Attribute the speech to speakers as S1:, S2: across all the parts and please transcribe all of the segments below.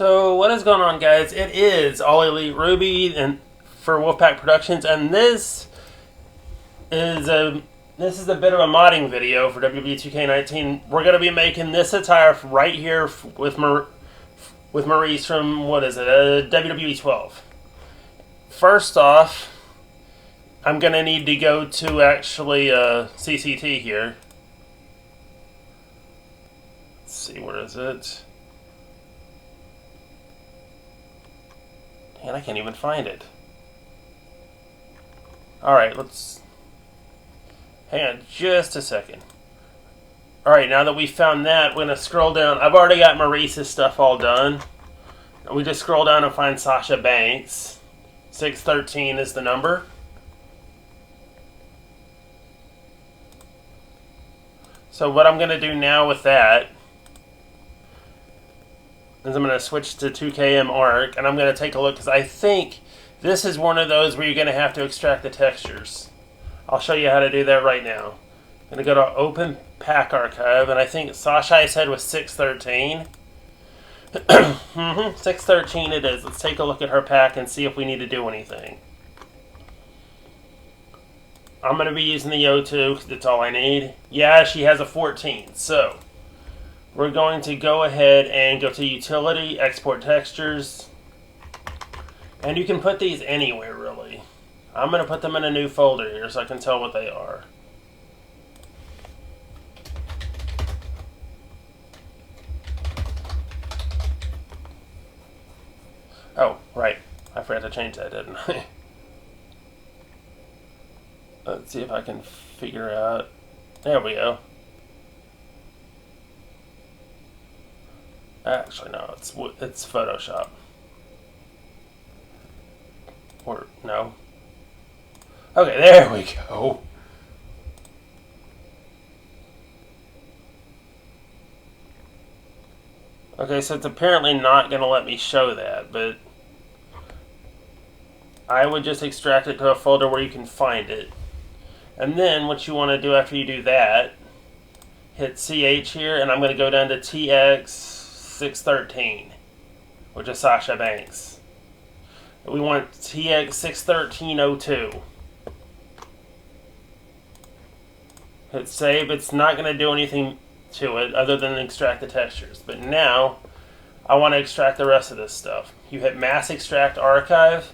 S1: So what is going on, guys? It is AllEliteRuby and for Wolfpack Productions, and this is a bit of a modding video for WWE 2K19. We're going to be making this attire right here with Maurice from WWE 12. First off, I'm going to need to go to actually CCT here. Let's see, where is it? And I can't even find it. Alright, let's... hang on just a second. Alright, now that we found that, we're going to scroll down. I've already got Maurice's stuff all done. We just scroll down and find Sasha Banks. 613 is the number. So what I'm going to do now with that is I'm going to switch to 2KM Arc, and I'm going to take a look, because I think this is one of those where you're going to have to extract the textures. I'll show you how to do that right now. I'm going to go to Open Pack Archive, and I think Sasha I said was 613. 613 it is. Let's take a look at her pack and see if we need to do anything. I'm going to be using the O2 because that's all I need. Yeah, she has a 14, so we're going to go ahead and go to Utility, Export Textures. And you can put these anywhere, really. I'm going to put them in a new folder here so I can tell what they are. Oh, right. I forgot to change that, didn't I? Let's see if I can figure out... There we go. Actually, no, it's Photoshop. Or, no. Okay, there we go. Okay, so it's apparently not going to let me show that, but I would just extract it to a folder where you can find it. And then what you want to do after you do that, hit CH here, and I'm going to go down to TX613, which is Sasha Banks. We want TX61302. Hit save. It's not going to do anything to it other than extract the textures. But now, I want to extract the rest of this stuff. You hit Mass Extract Archive,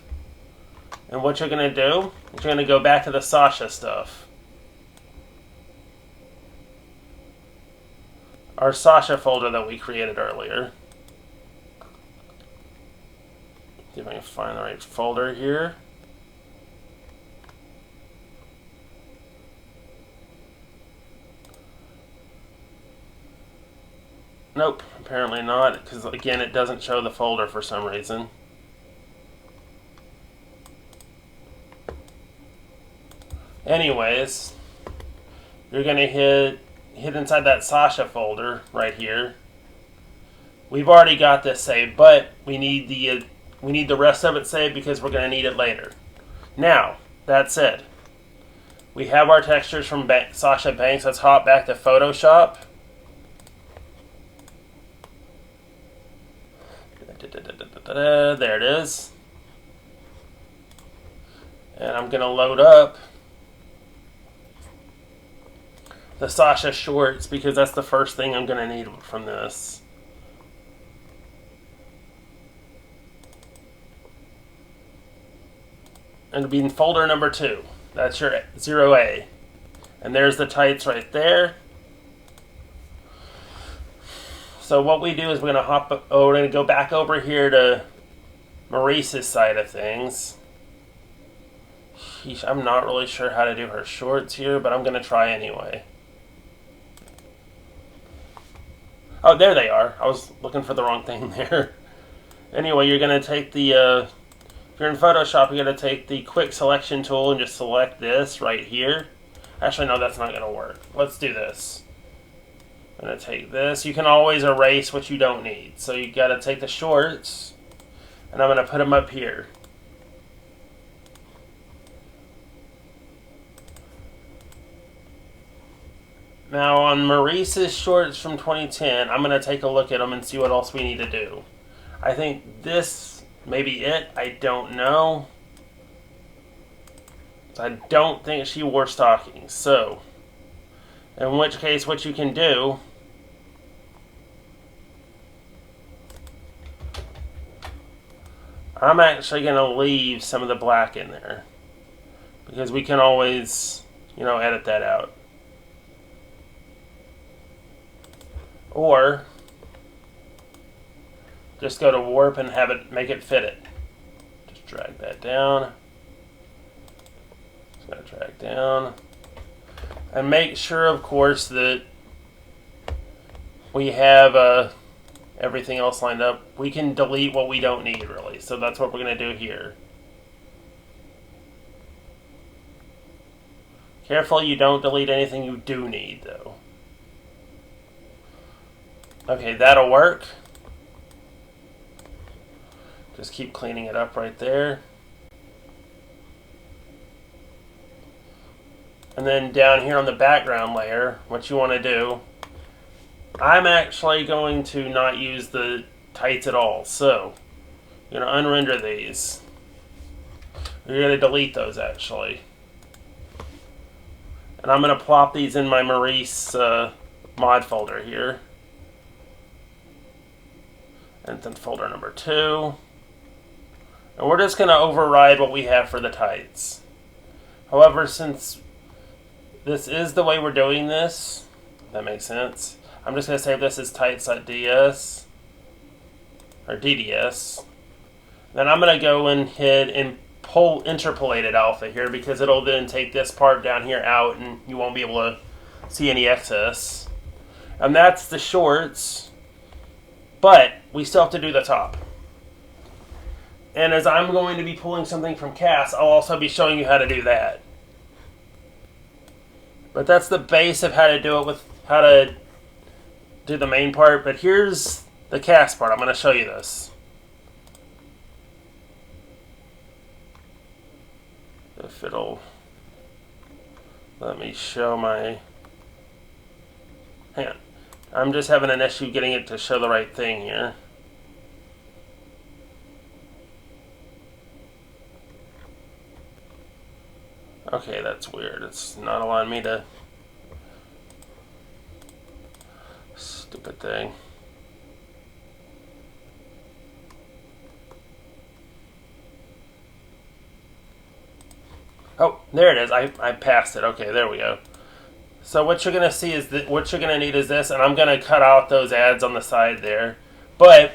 S1: and what you're going to do is you're going to go back to the Sasha stuff. Our Sasha folder that we created earlier. See if I can find the right folder here. Nope, apparently not, because again it doesn't show the folder for some reason. Anyways, you're going to hit inside that Sasha folder right here. We've already got this saved, but we need the rest of it saved because we're going to need it later. Now, that said, we have our textures from Sasha Banks. Let's hop back to Photoshop. There it is. And I'm going to load up the Sasha shorts because that's the first thing I'm going to need from this. And it'll be in folder number 2. That's your 0A. And there's the tights right there. So what we do is we're going to go back over here to Maurice's side of things. I'm not really sure how to do her shorts here, but I'm going to try anyway. Oh, there they are. I was looking for the wrong thing there. Anyway, you're going to take the... if you're in Photoshop, you're going to take the quick selection tool and just select this right here. Actually, no, that's not going to work. Let's do this. I'm going to take this. You can always erase what you don't need. So you got to take the shorts, and I'm going to put them up here. Now on Maurice's shorts from 2010, I'm going to take a look at them and see what else we need to do. I think this may be it. I don't know. I don't think she wore stockings. So, in which case, what you can do, I'm actually going to leave some of the black in there, because we can always, edit that out. Or just go to warp and make it fit it. Just drag that down. Just going to drag down. And make sure, of course, that we have everything else lined up. We can delete what we don't need, really. So that's what we're going to do here. Careful you don't delete anything you do need, though. Okay, that'll work. Just keep cleaning it up right there. And then down here on the background layer, what you want to do, I'm actually going to not use the tights at all. So, you're going to unrender these. You're going to delete those, actually. And I'm going to plop these in my Maurice mod folder here. And then folder number 2. And we're just going to override what we have for the tights. However, since this is the way we're doing this, if that makes sense, I'm just going to save this as tights.ds or DDS. Then I'm going to go ahead and pull interpolated alpha here, because it'll then take this part down here out and you won't be able to see any excess. And that's the shorts. But we still have to do the top. And as I'm going to be pulling something from CAS, I'll also be showing you how to do that. But that's the base of how to do it, with how to do the main part. But here's the CAS part. I'm going to show you this. If it'll let me show my... Hang on. I'm just having an issue getting it to show the right thing here. Okay, that's weird. It's not allowing me to... Stupid thing. Oh, there it is. I passed it. Okay, there we go. So what you're going to see is that what you're going to need is this, and I'm going to cut out those ads on the side there. But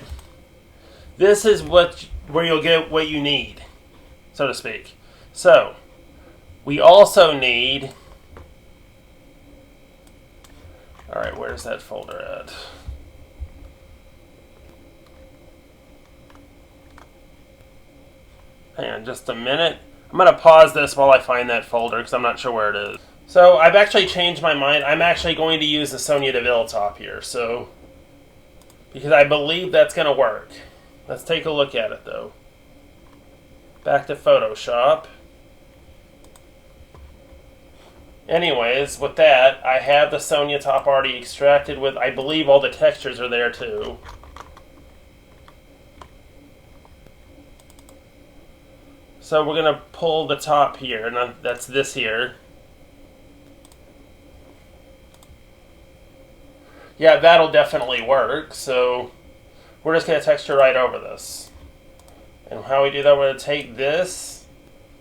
S1: this is where you'll get what you need, so to speak. So we also need... Alright, where's that folder at? Hang on just a minute. I'm going to pause this while I find that folder, because I'm not sure where it is. So I've actually changed my mind. I'm actually going to use the Sonia Deville top here, so because I believe that's going to work. Let's take a look at it, though. Back to Photoshop. Anyways, with that, I have the Sonia top already extracted with, I believe all the textures are there, too. So we're going to pull the top here, and that's this here. Yeah, that'll definitely work, so we're just going to texture right over this. And how we do that, we're going to take this,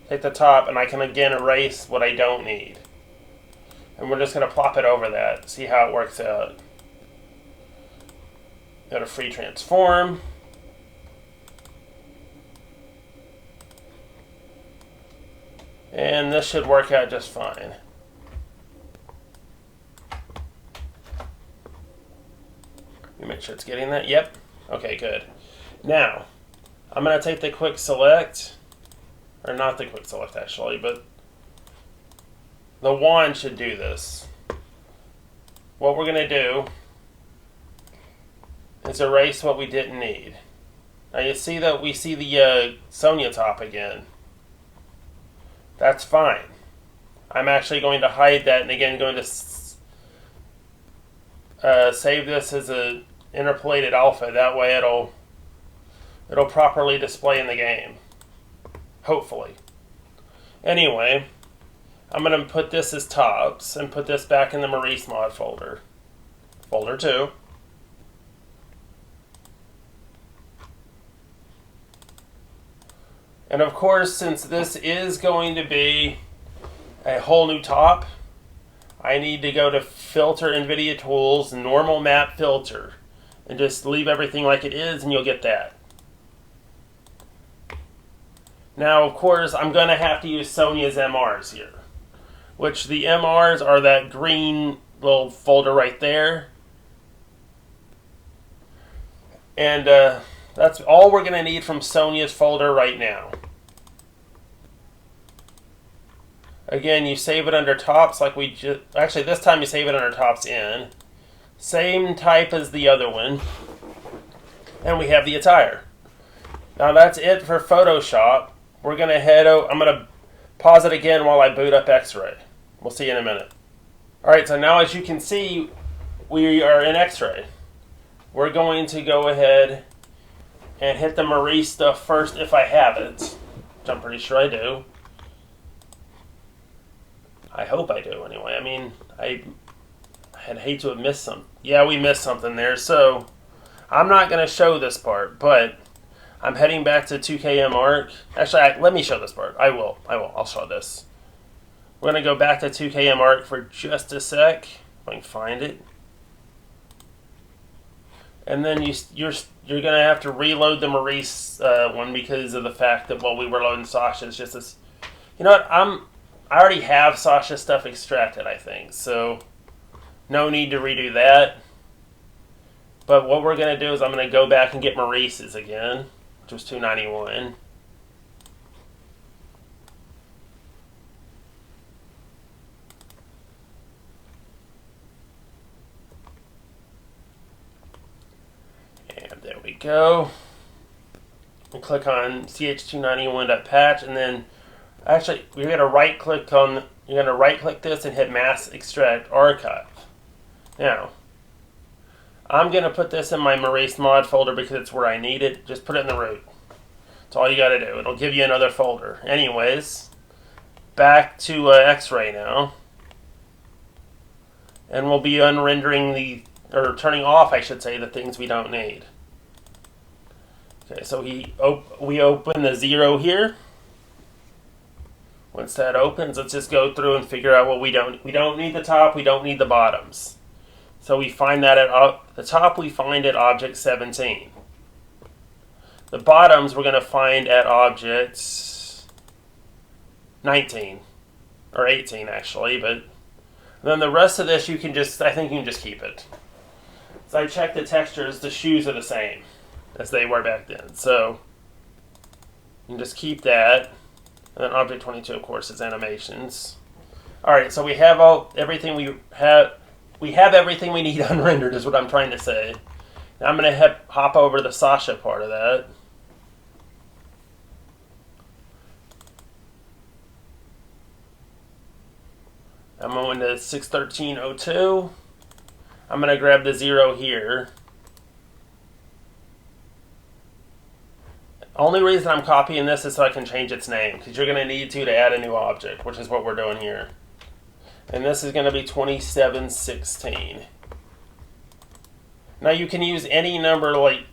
S1: take the top, and I can again erase what I don't need. And we're just going to plop it over that, see how it works out. Go to Free Transform. And this should work out just fine. Let me make sure it's getting that. Yep. Okay, good. Now, I'm going to take the quick select, or not the quick select actually, but the wand should do this. What we're going to do is erase what we didn't need. Now you see that we see the Sonia top again. That's fine. I'm actually going to hide that, and again going to save this as a interpolated alpha. That way it'll it'll properly display in the game. Hopefully. Anyway, I'm going to put this as tops and put this back in the Maurice mod folder. Folder 2. And of course, since this is going to be a whole new top, I need to go to Filter, NVIDIA Tools, Normal Map Filter, and just leave everything like it is, and you'll get that. Now, of course, I'm going to have to use Sonia's MRs here, which the MRs are that green little folder right there. And that's all we're going to need from Sonia's folder right now. Again, you save it under tops like we just... Actually, this time you save it under tops in. Same type as the other one. And we have the attire. Now that's it for Photoshop. We're going to head out... I'm going to pause it again while I boot up X-Ray. We'll see you in a minute. Alright, so now as you can see, we are in X-Ray. We're going to go ahead and hit the Maurice stuff first if I have it. Which I'm pretty sure I do. I hope I do, anyway. I mean, I'd hate to have missed some. Yeah, we missed something there, so I'm not going to show this part, but I'm heading back to 2KM Arc. Actually, let me show this part. I will. I'll show this. We're going to go back to 2KM Arc for just a sec, if I can find it. And then you're going to have to reload the Maurice one because of the fact that while we were loading Sasha, it's just this. You know what? I already have Sasha's stuff extracted, I think, so no need to redo that. But what we're going to do is I'm going to go back and get Maurice's again, which was 291. And there we go. We click on ch291.patch, and then actually, we're going to right-click on. You're going to right-click this and hit Mass Extract Archive. Now, I'm going to put this in my Maurice mod folder because it's where I need it. Just put it in the root. That's all you got to do. It'll give you another folder. Anyways, back to X-Ray now, and we'll be unrendering or turning off, I should say, the things we don't need. Okay, so we open the 0 here. Once that opens, let's just go through and figure out what we don't. We don't need the top. We don't need the bottoms. So we find that at the top. We find at object 17. The bottoms we're going to find at object 19 or 18 actually. But then the rest of this you can just. I think you can just keep it. So I checked the textures. The shoes are the same as they were back then. So you can just keep that. And then object 22, of course, is animations. All right, so we have everything we have. We have everything we need unrendered, is what I'm trying to say. Now I'm going to hop over the Sasha part of that. I'm going to 613.02. I'm going to grab the 0 here. Only reason I'm copying this is so I can change its name, because you're going to need to add a new object, which is what we're doing here. And this is going to be 2716. Now you can use any number, like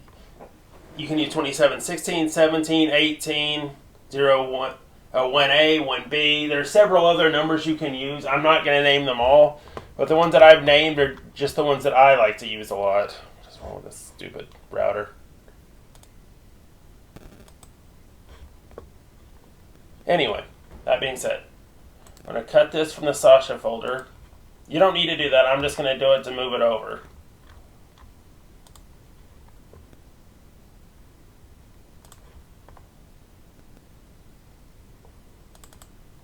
S1: you can use 2716, 17, 18, 0, 1, 1A, 1B. There's several other numbers you can use. I'm not going to name them all, but the ones that I've named are just the ones that I like to use a lot. What's wrong with this stupid router? Anyway, that being said, I'm going to cut this from the Sasha folder. You don't need to do that. I'm just going to do it to move it over.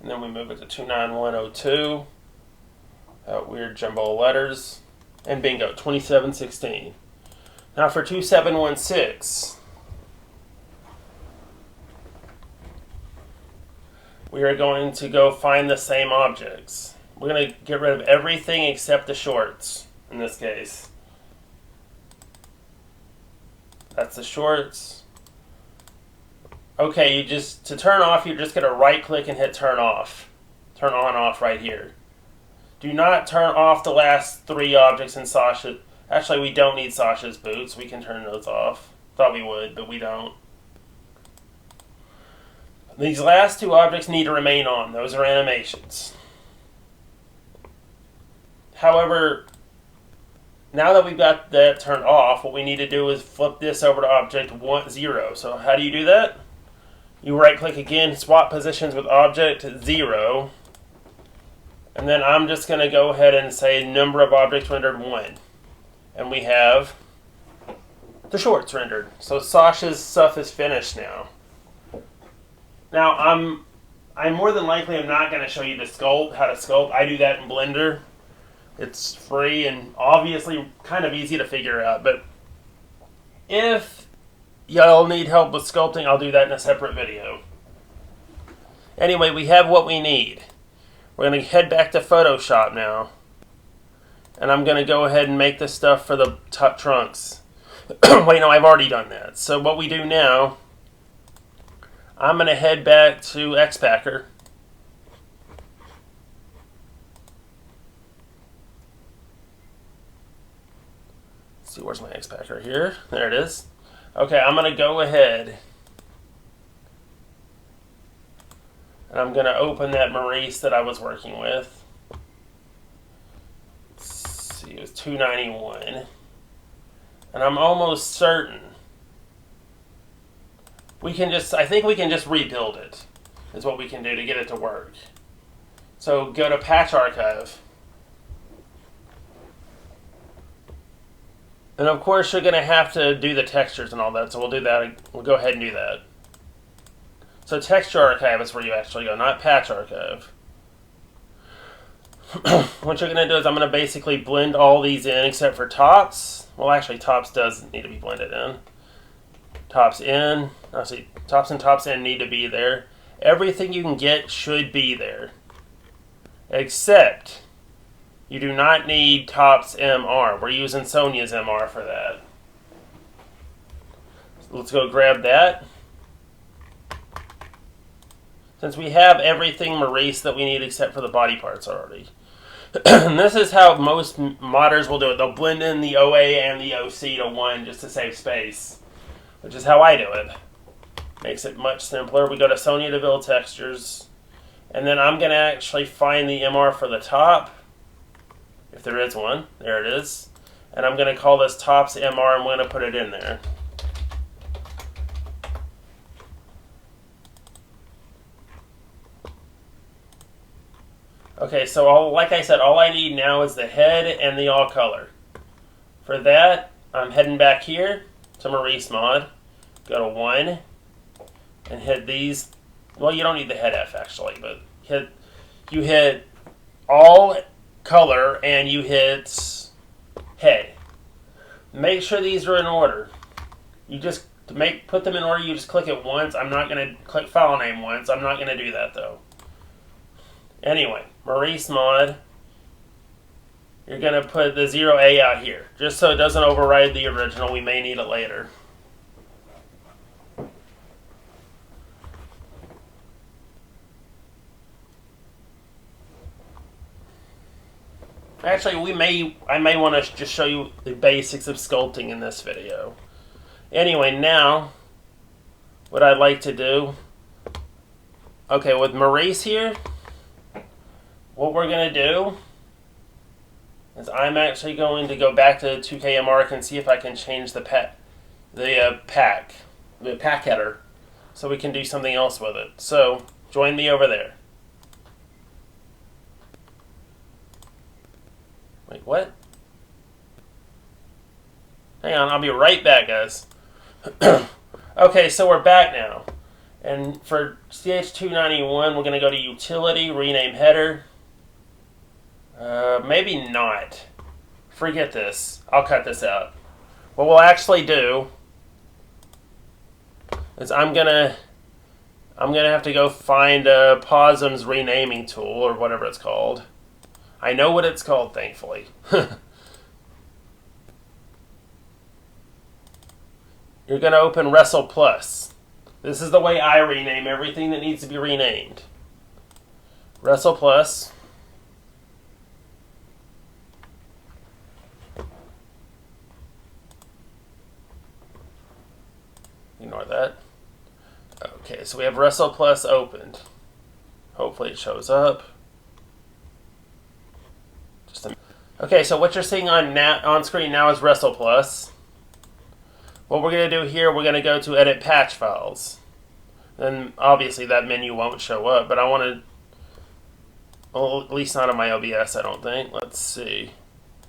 S1: And then we move it to 29102. That weird jumbo of letters. And bingo, 2716. Now for 2716. We are going to go find the same objects. We're going to get rid of everything except the shorts, in this case. That's the shorts. Okay, to turn off, you're just going to right click and hit turn off. Turn on off right here. Do not turn off the last 3 objects in Sasha. Actually, we don't need Sasha's boots. We can turn those off. Thought we would, but we don't. These last 2 objects need to remain on. Those are animations. However, now that we've got that turned off, what we need to do is flip this over to object 0. So how do you do that? You right click again, swap positions with object 0. And then I'm just going to go ahead and say number of objects rendered 1. And we have the shorts rendered. So Sasha's stuff is finished now. Now I'm more than likely I'm not going to show you how to sculpt. I do that in Blender. It's free and obviously kind of easy to figure out. But if y'all need help with sculpting, I'll do that in a separate video. Anyway, we have what we need. We're going to head back to Photoshop now. And I'm going to go ahead and make the stuff for the top trunks. Wait, no, I've already done that. So what we do now, I'm going to head back to XFactor. Let's see, where's my XFactor here? There it is. Okay, I'm going to go ahead and I'm going to open that Maurice that I was working with. Let's see, it was 291. And I'm almost certain I think we can just rebuild it, is what we can do to get it to work. So go to Patch Archive. And of course you're going to have to do the textures and all that, so we'll do that. We'll go ahead and do that. So Texture Archive is where you actually go, not Patch Archive. What you're going to do is I'm going to basically blend all these in except for tops. Well, actually tops does need to be blended in. Tops in. See, tops and tops in need to be there. Everything you can get should be there. Except you do not need tops MR. We're using Sonia's MR for that. So let's go grab that. Since we have everything Maurice that we need except for the body parts already. And this is how most modders will do it. They'll blend in the OA and the OC to 1 just to save space. Which is how I do it. Makes it much simpler. We go to Sonia Deville Textures. And then I'm going to actually find the MR for the top. If there is one. There it is. And I'm going to call this Tops MR and I'm going to put it in there. Okay, so like I said, all I need now is the head and the all color. For that, I'm heading back here to Maurice Mod. Go to 1 and hit these. Well, you don't need the head F actually, but you hit all color and you hit head. Make sure these are in order. You just put them in order. You just click it once. I'm not going to click file name once. I'm not going to do that though. Anyway, Maurice Mod. You're going to put the 0A out here, just so it doesn't override the original. We may need it later. Actually, I may want to just show you the basics of sculpting in this video. Anyway, now, what I'd like to do, okay, with Maurice here, what we're going to do is I'm actually going to go back to 2KMR and see if I can change the pack header so we can do something else with it. So, join me over there. Wait, what? Hang on, I'll be right back, guys. Okay, so we're back now. And for CH291, we're going to go to Utility, Rename Header. Maybe not. Forget this. I'll cut this out. What we'll actually do is I'm gonna have to go find Posm's renaming tool or whatever it's called. I know what it's called, thankfully. You're gonna open Wrestle Plus. This is the way I rename everything that needs to be renamed. Wrestle Plus. Ignore that. Okay, so we have Wrestle Plus opened. Hopefully it shows up. Okay, so what you're seeing on screen now is Wrestle Plus. What we're going to do here, we're going to go to Edit Patch Files. Then obviously that menu won't show up, but I want to, well, at least not on my OBS, I don't think. Let's see.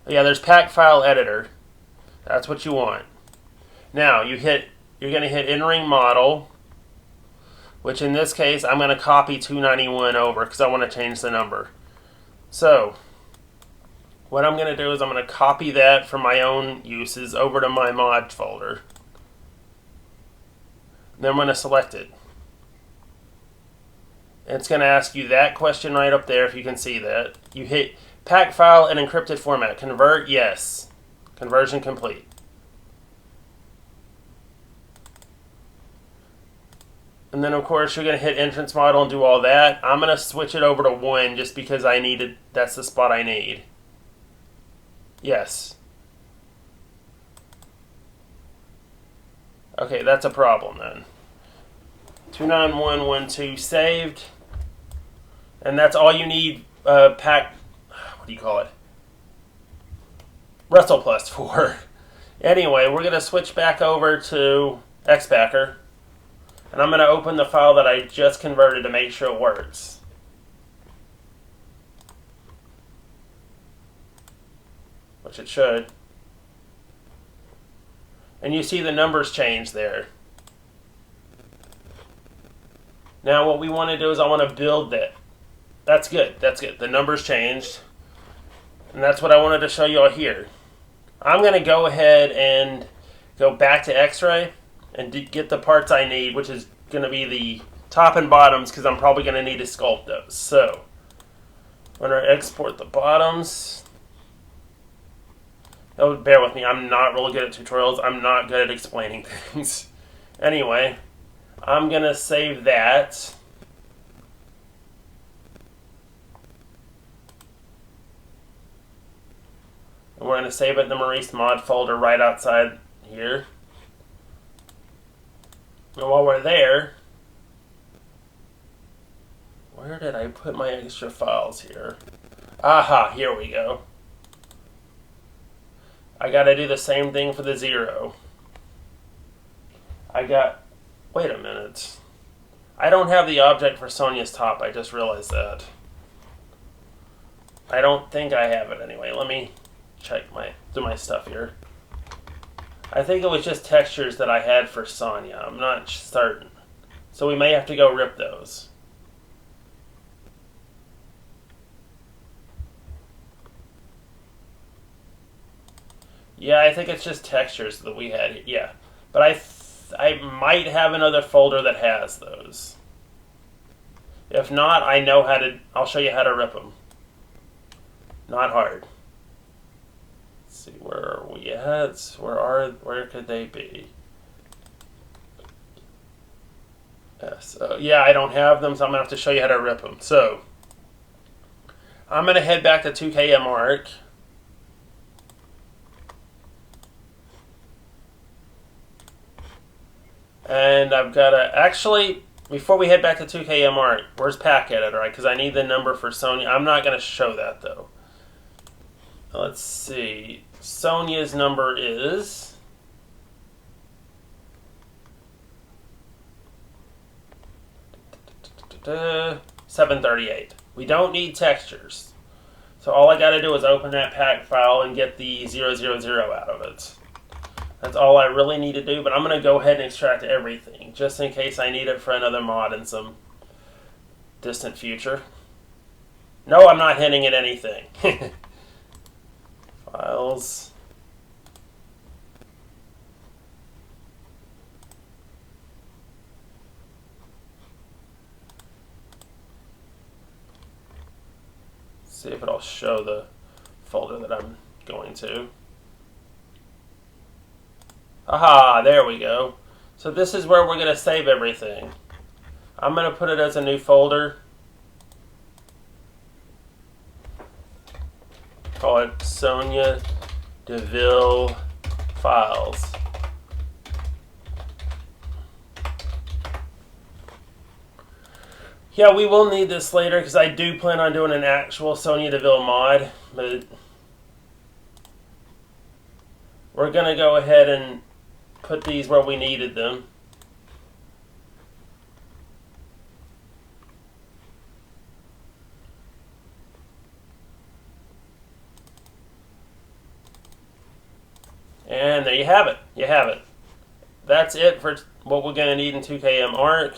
S1: Yeah, there's Pack File Editor. That's what you want. Now you're going to hit Entering Model, which in this case I'm going to copy 291 over because I want to change the number. So what I'm going to do is I'm going to copy that from my own uses over to my mod folder. Then I'm going to select it. It's going to ask you that question right up there, if you can see that. You hit Pack File in Encrypted Format. Convert, yes. Conversion complete. And then, of course, you're going to hit Entrance Model and do all that. I'm going to switch it over to 1 just because that's the spot I need. Yes. Okay, that's a problem then. 29112 saved. And that's all you need what do you call it? Wrestle Plus for. Anyway, we're going to switch back over to XFactor. And I'm going to open the file that I just converted to make sure it works. Which it should. And you see the numbers change there. Now what we want to do is I want to build that. That's good. That's good. The numbers changed. And that's what I wanted to show you all here. I'm going to go ahead and go back to X-Ray and get the parts I need, which is going to be the top and bottoms, because I'm probably going to need to sculpt those. So I'm going to export the bottoms. Oh, bear with me. I'm not really good at tutorials. I'm not good at explaining things. Anyway, I'm going to save that. And we're going to save it in the Maurice mod folder right outside here. And while we're there, where did I put my extra files here? Aha, here we go. I got to do the same thing for the 0. Wait a minute. I don't have the object for Sonia's top. I just realized that. I don't think I have it anyway. Let me do my stuff here. I think it was just textures that I had for Sonia. I'm not certain. So we may have to go rip those. Yeah, I think it's just textures that we had. Yeah, but I might have another folder that has those. If not, I know how to. I'll show you how to rip them. Not hard. Let's see, where are we at? Where could they be? Yes. Yeah, I don't have them, so I'm gonna have to show you how to rip them. So I'm gonna head back to 2KM Arc. And I've got to, actually, before we head back to 2KM Art, where's Pack Editor, right? Because I need the number for Sonia. I'm not going to show that, though. Let's see. Sonia's number is 738. We don't need textures. So all I got to do is open that pack file and get the 000 out of it. That's all I really need to do, but I'm going to go ahead and extract everything, just in case I need it for another mod in some distant future. No, I'm not hinting at anything. Files. See if it'll show the folder that I'm going to. Aha, there we go. So this is where we're going to save everything. I'm going to put it as a new folder. Call it Sonia Deville Files. Yeah, we will need this later because I do plan on doing an actual Sonia Deville mod, but we're going to go ahead and put these where we needed them. And there you have it. You have it. That's it for what we're going to need in 2KM Arc.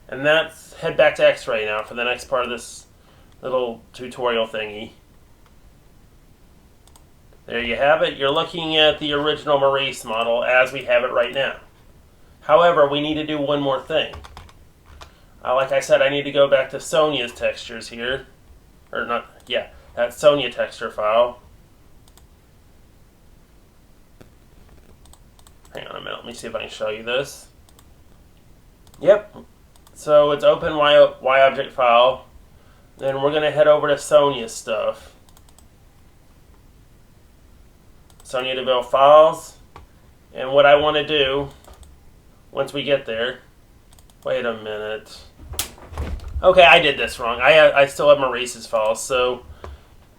S1: And that's head back to X-Ray now for the next part of this little tutorial thingy. There you have it. You're looking at the original Maurice model as we have it right now. However, we need to do one more thing. Like I said, I need to go back to Sonia's textures here. Or not, yeah, that Sonia texture file. Hang on a minute, let me see if I can show you this. Yep, so it's open Y object file. Then we're going to head over to Sonia's stuff. Sonia Deville Files. And what I want to do, once we get there, wait a minute. Okay, I did this wrong. I still have Maurice's files, so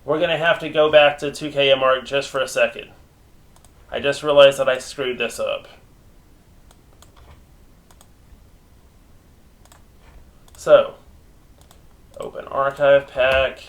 S1: we're going to have to go back to 2KM Arc just for a second. I just realized that I screwed this up. So, open archive pack.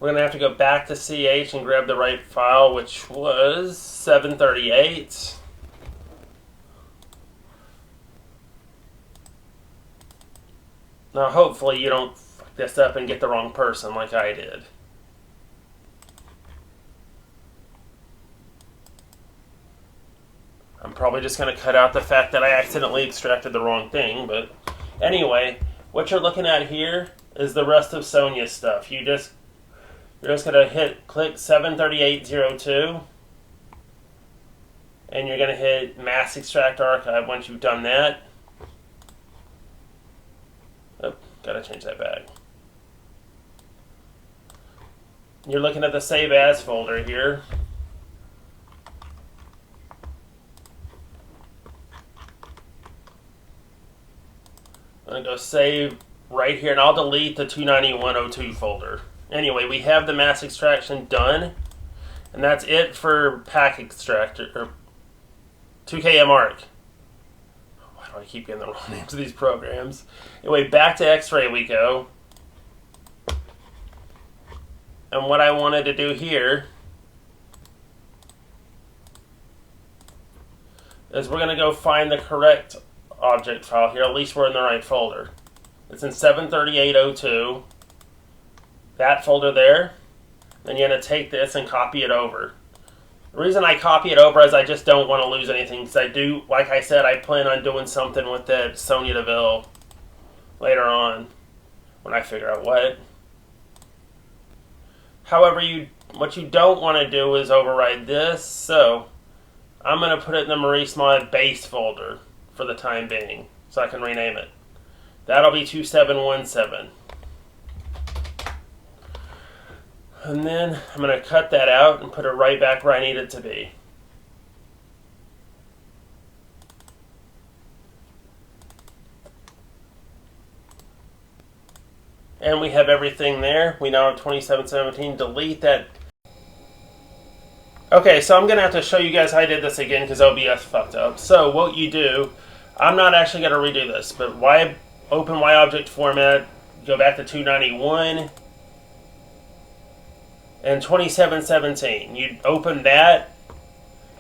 S1: We're going to have to go back to CH and grab the right file, which was 738. Now, hopefully you don't fuck this up and get the wrong person like I did. I'm probably just going to cut out the fact that I accidentally extracted the wrong thing, but anyway, what you're looking at here is the rest of Sonia's stuff. You're just going to click 73802, and you're going to hit Mass Extract Archive once you've done that. Oh, got to change that back. You're looking at the Save As folder here. I'm going to go save right here, and I'll delete the 29102 folder. Anyway, we have the mass extraction done, and that's it for pack extractor, or 2KM Arc. Why do I keep getting the wrong names of these programs? Anyway, back to X-Ray we go. And what I wanted to do here is we're going to go find the correct object file here. At least we're in the right folder. It's in 73802. That folder there. Then you're going to take this and copy it over. The reason I copy it over is I just don't want to lose anything, because I do, like I said, I plan on doing something with that Sonia Deville later on when I figure out what. However, what you don't want to do is override this, so I'm going to put it in the Maurice Mod base folder for the time being, so I can rename it. That'll be 2717. And then I'm going to cut that out and put it right back where I need it to be. And we have everything there. We now have 2717. Delete that. Okay, so I'm going to have to show you guys how I did this again because OBS fucked up. So what you do, I'm not actually going to redo this, but open Y object format, go back to 291. And 2717, you'd open that,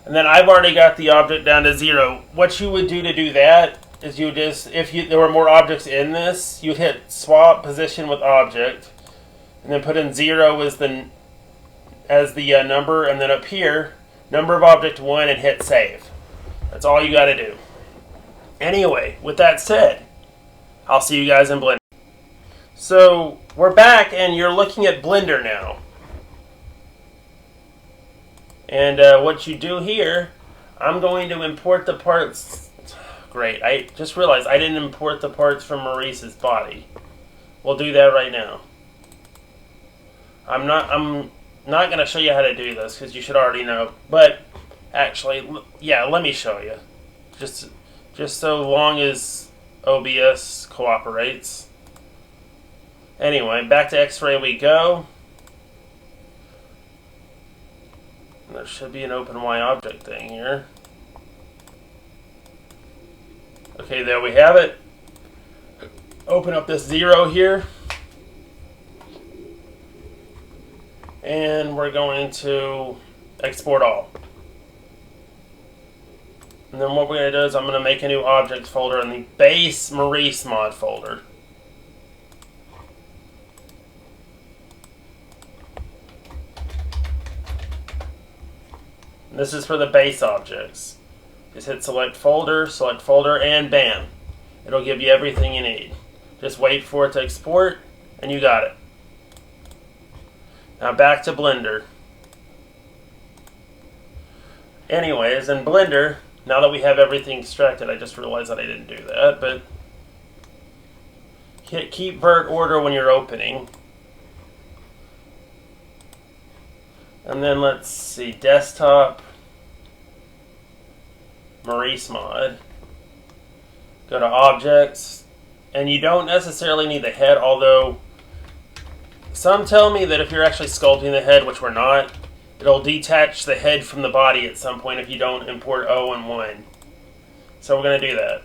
S1: and then I've already got the object down to 0. What you would do to do that is you just, there were more objects in this, you'd hit swap position with object, and then put in 0 as the number, and then up here, number of object 1, and hit save. That's all you got to do. Anyway, with that said, I'll see you guys in Blender. So, we're back and you're looking at Blender now. And what you do here, I'm going to import the parts. Great, I just realized I didn't import the parts from Maurice's body. We'll do that right now. I'm not going to show you how to do this because you should already know. But actually, yeah, let me show you. Just so long as OBS cooperates. Anyway, back to X-Ray we go. There should be an OpenY thing here. Okay, there we have it. Open up this 0 here. And we're going to export all. And then what we're going to do is I'm going to make a new objects folder in the base Maurice mod folder. And this is for the base objects. Just hit select folder, and bam. It'll give you everything you need. Just wait for it to export, and you got it. Now back to Blender. Anyways, in Blender, now that we have everything extracted, I just realized that I didn't do that, but hit keep vert order when you're opening. And then let's see, desktop, Maurice mod. Go to objects, and you don't necessarily need the head, although some tell me that if you're actually sculpting the head, which we're not, it'll detach the head from the body at some point if you don't import O and 1. So we're going to do that.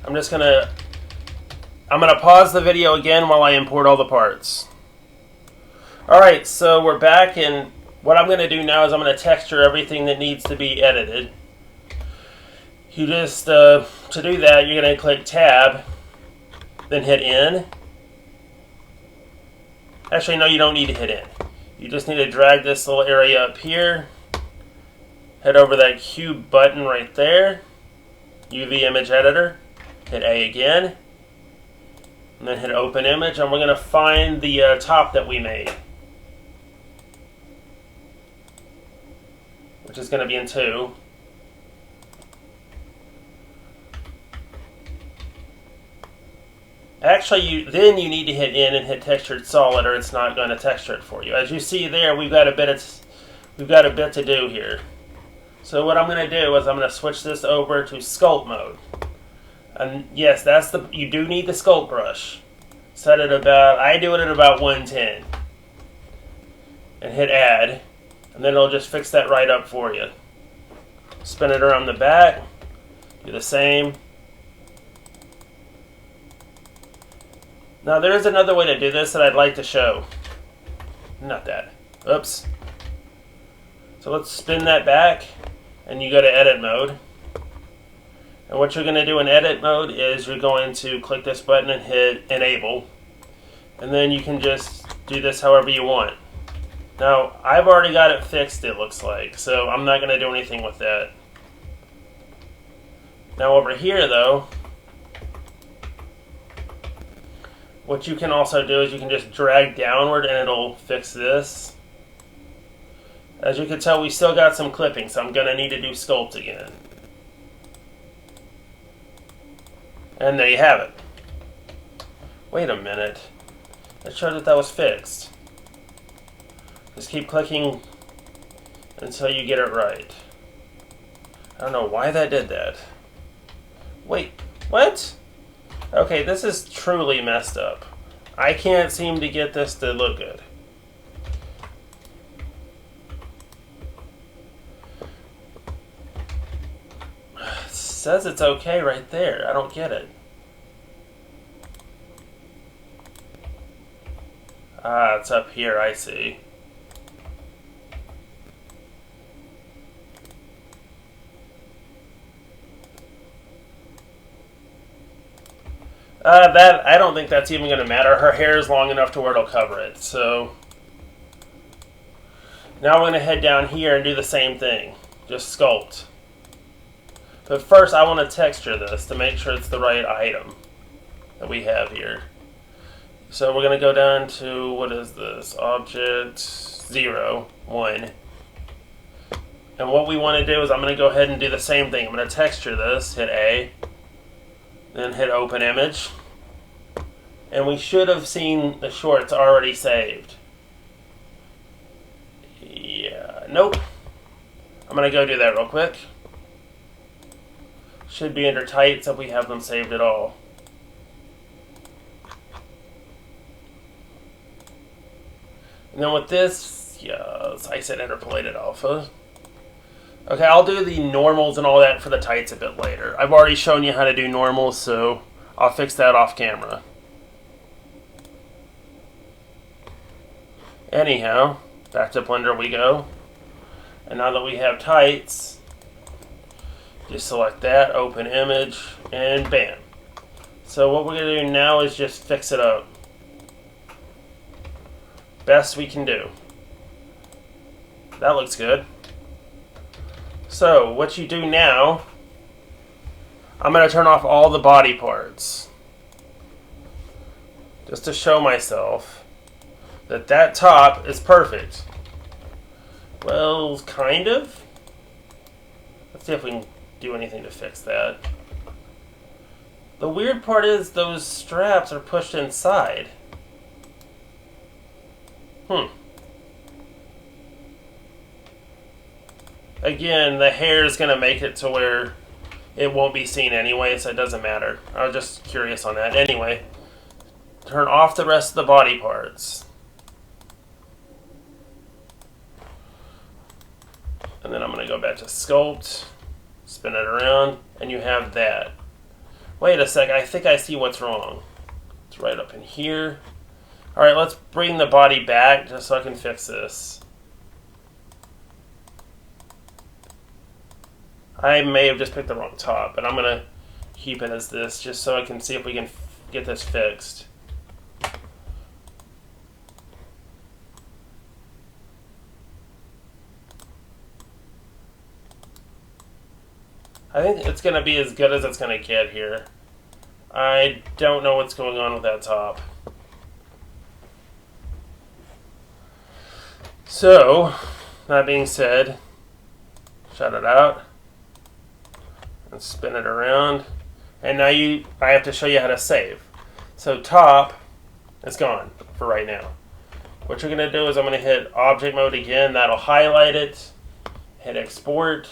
S1: I'm going to pause the video again while I import all the parts. Alright, so we're back, and what I'm going to do now is I'm going to texture everything that needs to be edited. You just, to do that, you're going to click Tab, then hit N. Actually, no, you don't need to hit N. You just need to drag this little area up here, head over that cube button right there, UV Image Editor, hit A again, and then hit Open Image, and we're going to find the top that we made, which is going to be in 2. Actually, then you need to hit N and hit Textured Solid, or it's not going to texture it for you. As you see there, we've got a bit to do here. So what I'm going to do is I'm going to switch this over to Sculpt mode. And yes, you do need the Sculpt brush. Set it about, I do it at about 110. And hit Add, and then it'll just fix that right up for you. Spin it around the back, do the same. Now there is another way to do this that I'd like to show. Not that. Oops. So let's spin that back, and you go to Edit mode. And what you're going to do in Edit mode is you're going to click this button and hit Enable. And then you can just do this however you want. Now, I've already got it fixed, it looks like, so I'm not going to do anything with that. Now over here, though, what you can also do is you can just drag downward and it'll fix this. As you can tell, we still got some clipping, so I'm going to need to do Sculpt again. And there you have it. Wait a minute. It showed that was fixed. Just keep clicking until you get it right. I don't know why that did that. Wait, what? Okay, this is truly messed up. I can't seem to get this to look good. It says it's okay right there. I don't get it. Ah, it's up here, I see. That I don't think that's even going to matter. Her hair is long enough to where it'll cover it. So now we're going to head down here and do the same thing. Just sculpt. But first, I want to texture this to make sure it's the right item that we have here. So we're going to go down to, what is this? Object 0, 1. And what we want to do is I'm going to go ahead and do the same thing. I'm going to texture this, hit A, then hit Open Image. And we should have seen the shorts already saved. Yeah, nope. I'm going to go do that real quick. Should be under tights if we have them saved at all. And then with this, yes, I said interpolated alpha. Okay, I'll do the normals and all that for the tights a bit later. I've already shown you how to do normals, so I'll fix that off camera. Anyhow, back to Blender we go. And now that we have tights, just select that, open image, and bam. So what we're going to do now is just fix it up. Best we can do. That looks good. So what you do now, I'm going to turn off all the body parts. Just to show myself that that top is perfect. Well, kind of. Let's see if we can do anything to fix that. The weird part is those straps are pushed inside. Again, the hair is going to make it to where it won't be seen anyway, so it doesn't matter. I was just curious on that. Anyway, turn off the rest of the body parts. And then I'm going to go back to sculpt, spin it around, and you have that. Wait a sec, I think I see what's wrong. It's right up in here. Alright, let's bring the body back just so I can fix this. I may have just picked the wrong top, but I'm going to keep it as this just so I can see if we can get this fixed. I think it's going to be as good as it's going to get here. I don't know what's going on with that top. So, that being said, shut it out and spin it around. And now I have to show you how to save. So top is gone for right now. What you're going to do is I'm going to hit object mode again. That'll highlight it. Hit export.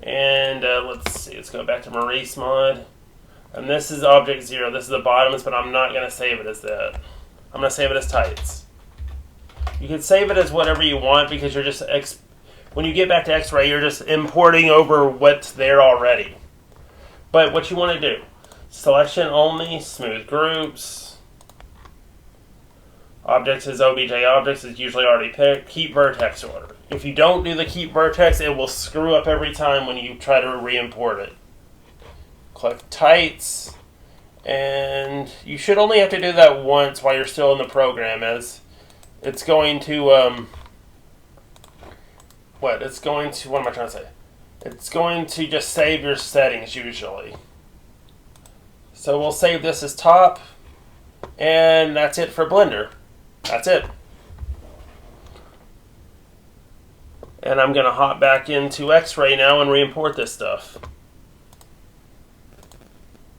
S1: And let's see, let's go back to Maurice mod. And this is object 0. This is the bottoms, but I'm not going to save it as that. I'm going to save it as tights. You can save it as whatever you want because you're just, when you get back to X-Ray, you're just importing over what's there already. But what you want to do, selection only, smooth groups. Objects is OBJ objects is usually already picked. Keep vertex order. If you don't do the keep vertex, it will screw up every time when you try to re-import it. Click tights. And you should only have to do that once while you're still in the program, as it's going to, what am I trying to say? It's going to just save your settings, usually. So we'll save this as top, and that's it for Blender. That's it. And I'm going to hop back into X-Ray now and re-import this stuff.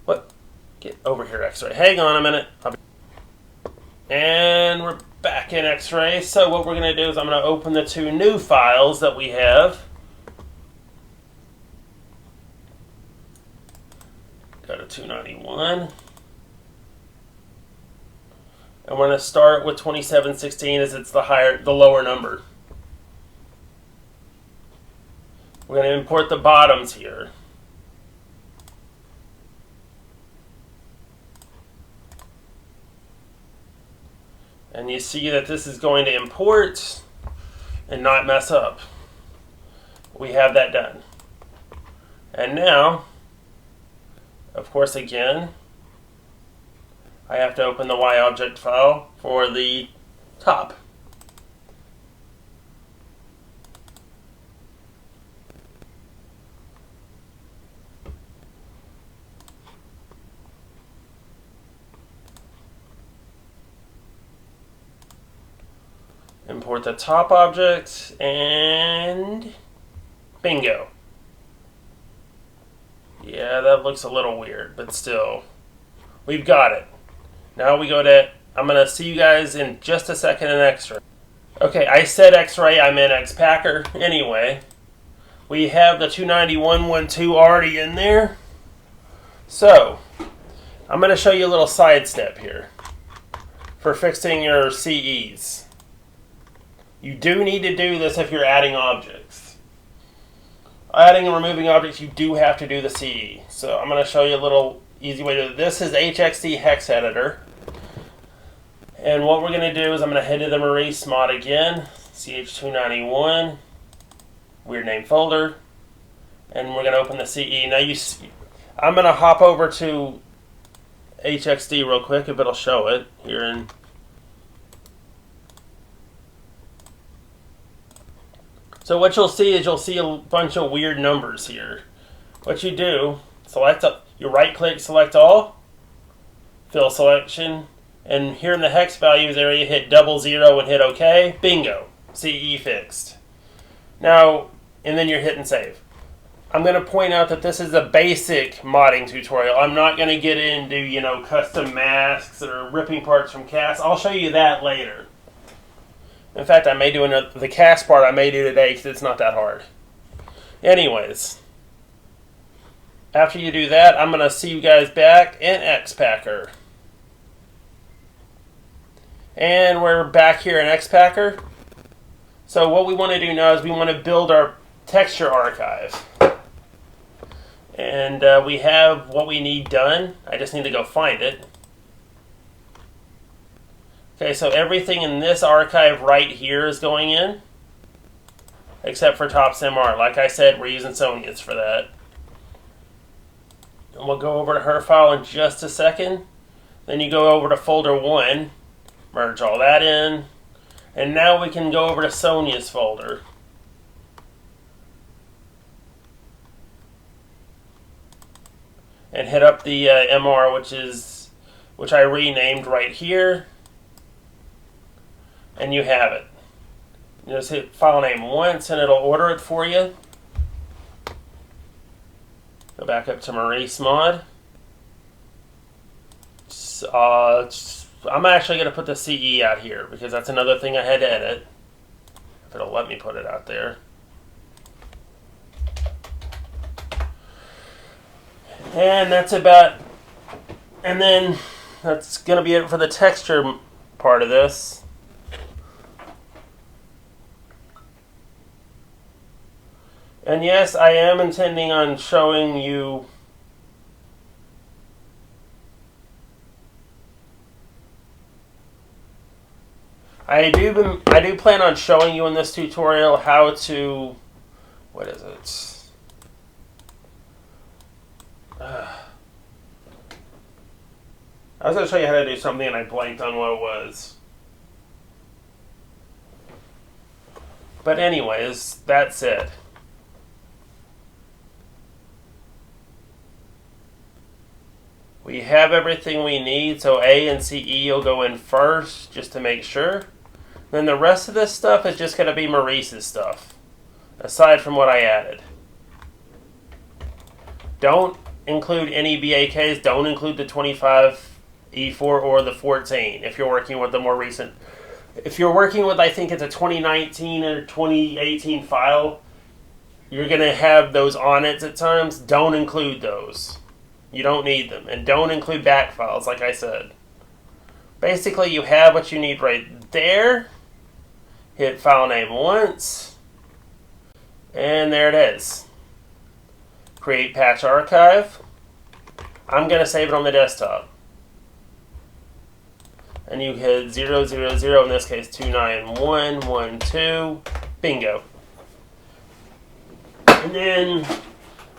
S1: What? Get over here, X-Ray. Hang on a minute. And we're back in X-Ray. So what we're going to do is I'm going to open the two new files that we have. Go to 291. And we're going to start with 2716 as it's the lower number. We're going to import the bottoms here. And you see that this is going to import and not mess up. We have that done. And now, of course, again, I have to open the Y object file for the top. Import the top object, and bingo. Yeah, that looks a little weird, but still, we've got it. Now we go to, I'm going to see you guys in just a second in X-Ray. Okay, I said X-Ray, I meant XFactor. Anyway, we have the 291.12 already in there. So, I'm going to show you a little side step here for fixing your CEs. You do need to do this if you're adding objects. Adding and removing objects, you do have to do the CE. So I'm going to show you a little easy way to do this. This is Hxd Hex Editor. And what we're going to do is I'm going to head to the Maurice mod again, CH291, weird name folder, and we're going to open the CE. Now I'm going to hop over to Hxd real quick if it'll show it here in. So what you'll see is you'll see a bunch of weird numbers here. What you do, you right click, select all, fill selection, and here in the hex values area hit 00 and hit OK. Bingo, CE fixed. Now, and then you're hitting save. I'm going to point out that this is a basic modding tutorial. I'm not going to get into, custom masks or ripping parts from casts. I'll show you that later. In fact, I may do the cast part I may do today because it's not that hard. Anyways, after you do that, I'm going to see you guys back in XFactor. And we're back here in XFactor. So what we want to do now is we want to build our texture archive. And we have what we need done. I just need to go find it. Okay, so everything in this archive right here is going in, except for TopsMR. Like I said, we're using Sonia's for that. And we'll go over to her file in just a second. Then you go over to folder 1, merge all that in, and now we can go over to Sonia's folder. And hit up the MR, which I renamed right here. And you have it. You just hit file name once and it'll order it for you. Go back up to Maurice mod. I'm actually going to put the CE out here because that's another thing I had to edit. If it'll let me put it out there. And that's going to be it for the texture part of this. And yes, I am intending on showing you I do plan on showing you in this tutorial how to, what is it? I was going to show you how to do something and I blanked on what it was. But anyways, that's it. We have everything we need, so A and CE will go in first, just to make sure. Then the rest of this stuff is just going to be Maurice's stuff, aside from what I added. Don't include any BAKs, don't include the 25E4 or the 14 if you're working with the more recent. If you're working with, I think it's a 2019 or 2018 file, you're going to have those on it at times. Don't include those. You don't need them. And don't include back files, like I said. Basically, you have what you need right there. Hit file name once. And there it is. Create patch archive. I'm going to save it on the desktop. And you hit 000, in this case 29112. Bingo. And then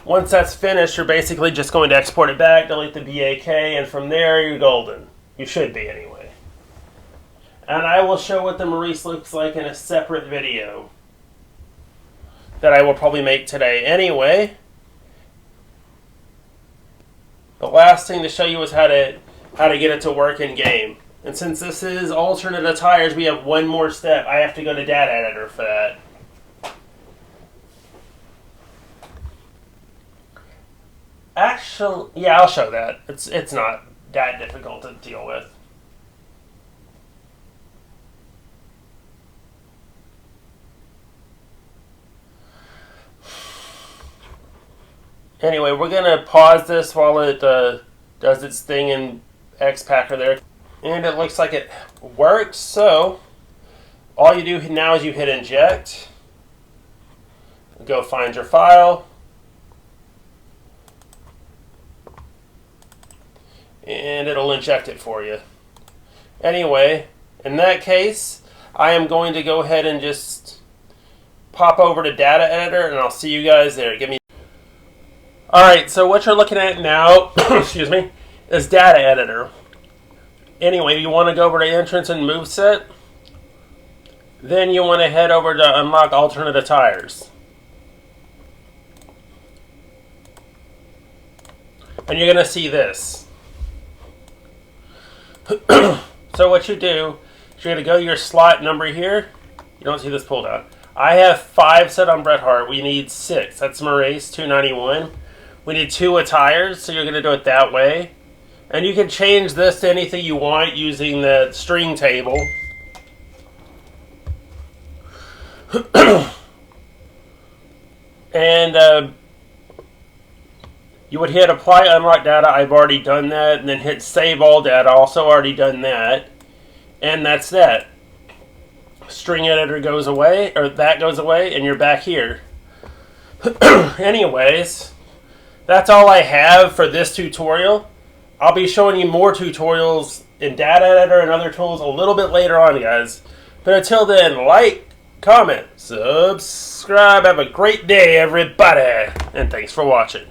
S1: once that's finished, you're basically just going to export it back, delete the BAK, and from there you're golden. You should be anyway. And I will show what the Maurice looks like in a separate video that I will probably make today. Anyway, the last thing to show you is how to get it to work in game. And since this is alternate attires, we have one more step. I have to go to Data Editor for that. Actually, yeah, I'll show that. It's not that difficult to deal with. Anyway, we're going to pause this while it does its thing in XFactor there. And it looks like it works, so all you do now is you hit inject. Go find your file. And it'll inject it for you. Anyway, in that case, I am going to go ahead and just pop over to Data Editor, and I'll see you guys there. Alright, so what you're looking at now, excuse me, is Data Editor. Anyway, you want to go over to Entrance and Moveset. Then you want to head over to Unlock Alternate Attires. And you're going to see this. So what you do is you're going to go to your slot number here. You don't see this pulled out. I have 5 set on Bret Hart. We need 6. That's Maurice, 291. We need 2 attires, so you're going to do it that way. And you can change this to anything you want using the string table. And you would hit Apply Unlock Data. I've already done that. And then hit Save All Data. Also already done that. And that's that. String editor goes away, or that goes away, and you're back here. Anyways, that's all I have for this tutorial. I'll be showing you more tutorials in Data Editor and other tools a little bit later on, guys. But until then, like, comment, subscribe. Have a great day, everybody. And thanks for watching.